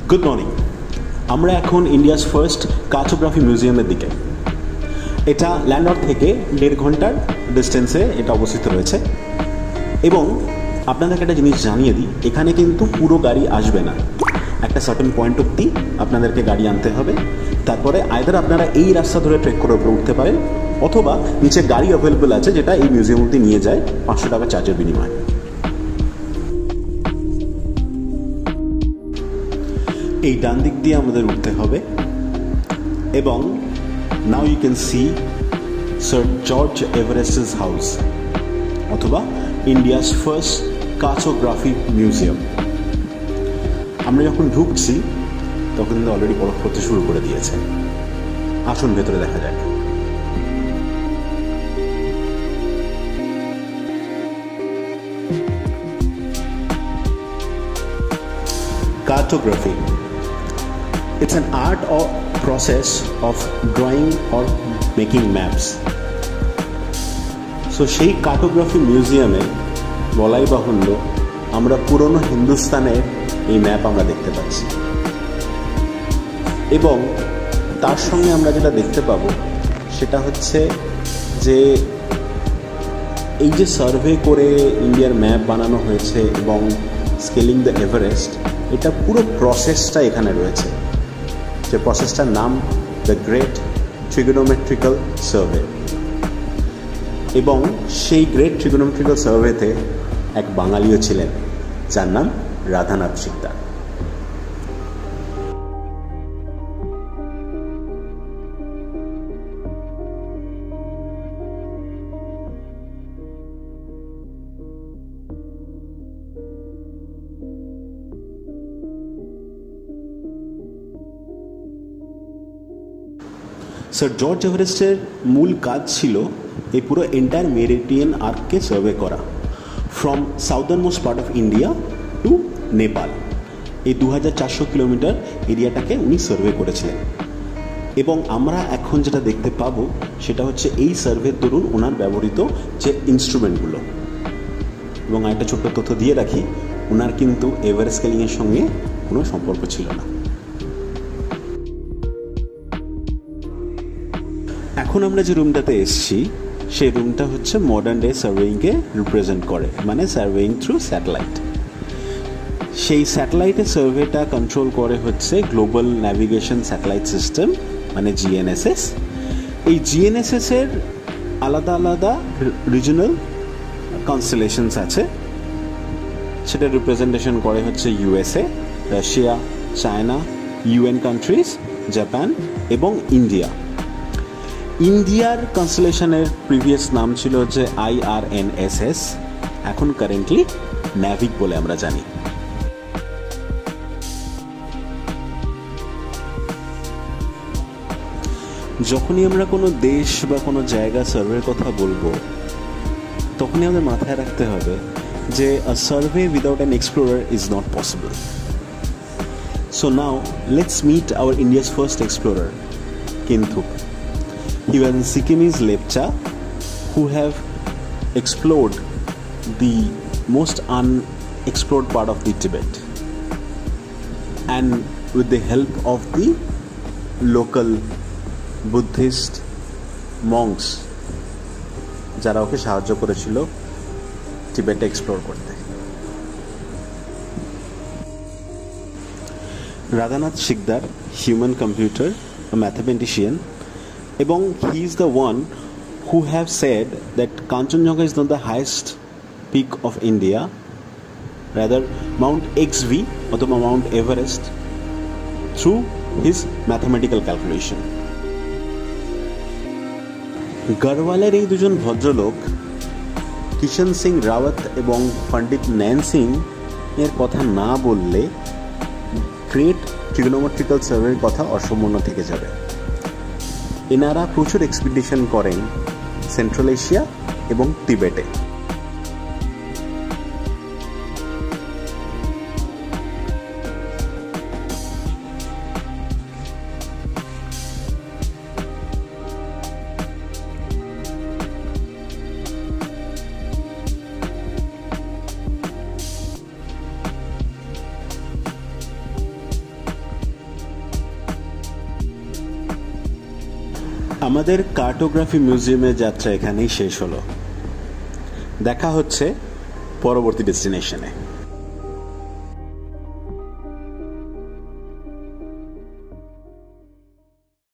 Good morning. আমরা এখন India's first cartography মিউজিয়ামের দিকে। এটা ল্যান্ডমার্ক থেকে 1.5 ঘন্টার ডিস্টেন্সে এটা অবস্থিত রয়েছে। এবং আপনাদেরকে একটা জিনিস জানিয়ে দিই, এখানে কিন্তু পুরো গাড়ি আসবে না। একটা সার্টেন পয়েন্ট অবধি আপনাদেরকে গাড়ি আনতে হবে। তারপরে আইদার আপনারা এই রাস্তা ধরে ট্রেক করে উপরে উঠতে পারেন, অথবা নিচে গাড়ি অ্যাভেলেবল আছে যেটা এই মিউজিয়াম অবধি নিয়ে যায় 500 টাকা চার্জের বিনিময়ে। এই ডান দিক দিয়ে আমাদের উঠতে হবে এবং now you can see sir George এভারেস্টের হাউস অথবা ইন্ডিয়াস ফার্স্ট কার্টোগ্রাফি মিউজিয়াম। আমরা যখন ঢুকছি তখন কিন্তু অলরেডি বরফ করতে শুরু করে দিয়েছে। আসুন ভেতরে দেখা যাক। Cartography. It's an art or process of drawing or making maps. So সেই কার্টোগ্রাফি মিউজিয়ামে বলাই বাহুল্য আমরা পুরনো হিন্দুস্তানের এই ম্যাপ আমরা দেখতে পাচ্ছি, এবং তার সঙ্গে আমরা যেটা দেখতে পাবো সেটা হচ্ছে যে এই যে সার্ভে করে ইন্ডিয়ার ম্যাপ বানানো হয়েছে এবং স্কেলিং দ্য এভারেস্ট, এটা পুরো প্রসেসটা এখানে রয়েছে। যে প্রসেসটার নাম দ্য গ্রেট ট্রিগোনোমেট্রিক্যাল সার্ভে। এবং সেই গ্রেট ট্রিগোনোমেট্রিক্যাল সার্ভেতে এক বাঙালিও ছিলেন যার নাম রাধানাথ সিকদার। স্যার জর্জ এভারেস্টের মূল কাজ ছিল এই পুরো এন্টায়ার মেরিডিয়ান আর্ককে সার্ভে করা, from southern most part of India to Nepal. এই 2400 কিলোমিটার এরিয়াটাকে উনি সার্ভে করেছিলেন। এবং আমরা এখন যেটা দেখতে পাবো সেটা হচ্ছে এই সার্ভের দরুন ওনার ব্যবহৃত যে ইনস্ট্রুমেন্টগুলো। এবং একটা ছোট্ট তথ্য দিয়ে রাখি, ওনার কিন্তু এভারেস্ট স্কেলিংয়ের সঙ্গে কোনো সম্পর্ক ছিল না। এখন আমরা যে রুমটাতে এসেছি সেই রুমটা হচ্ছে মডার্ন ডে সার্ভেইংকে রিপ্রেজেন্ট করে, মানে সার্ভেইং থ্রু স্যাটেলাইট। সেই স্যাটেলাইটের সার্ভেটা কন্ট্রোল করে হচ্ছে গ্লোবাল ন্যাভিগেশন স্যাটেলাইট সিস্টেম, মানে জিএনএসএস। এই জিএনএসএসের আলাদা আলাদা রিজনাল কনস্টেলেশনস আছে। সেটা রিপ্রেজেন্টেশন করে হচ্ছে USA, Russia, China, UN countries, Japan এবং ইন্ডিয়া। ইন্ডিয়ার কনস্টেলেশনের প্রিভিয়াস নাম ছিল হচ্ছে IRNSS, এখন কারেন্টলি ন্যাভিক বলে আমরা জানি। যখনই আমরা কোনো দেশ বা কোনো জায়গা সার্ভের কথা বলবো তখনই আমাদের মাথায় রাখতে হবে যে a survey without an explorer is not possible. So now let's meet our India's first explorer, Kinthuk. He was a Sikkimese Lepcha who have explored the most unexplored part of the Tibet, and with the help of the local Buddhist monks যারা ওকে সাহায্য করেছিল টিবেটে explore করতে। Radhanath Sikdar, human computer, mathematician, এবং he is the one who have said that Kanchenjunga is not the highest peak of India, rather mount XV অথবা mount Everest, through his mathematical calculation. গড়ওয়ালের এই দুজন ভদ্রলোক কিষণ সিং রাওয়াত এবং পণ্ডিত নয়ন সিং এর কথা না বললে গ্রেট ট্রিগোনোমেট্রিক্যাল সার্ভের কথা অসম্পূর্ণ থেকে যাবে। এনারা প্রচুর এক্সপিডিশন করেন সেন্ট্রাল এশিয়া এবং তিবেটে। আমাদের কার্টোগ্রাফি মিউজিয়ামের যাত্রা এখানেই শেষ হলো। দেখা হচ্ছে পরবর্তী ডেস্টিনেশনে।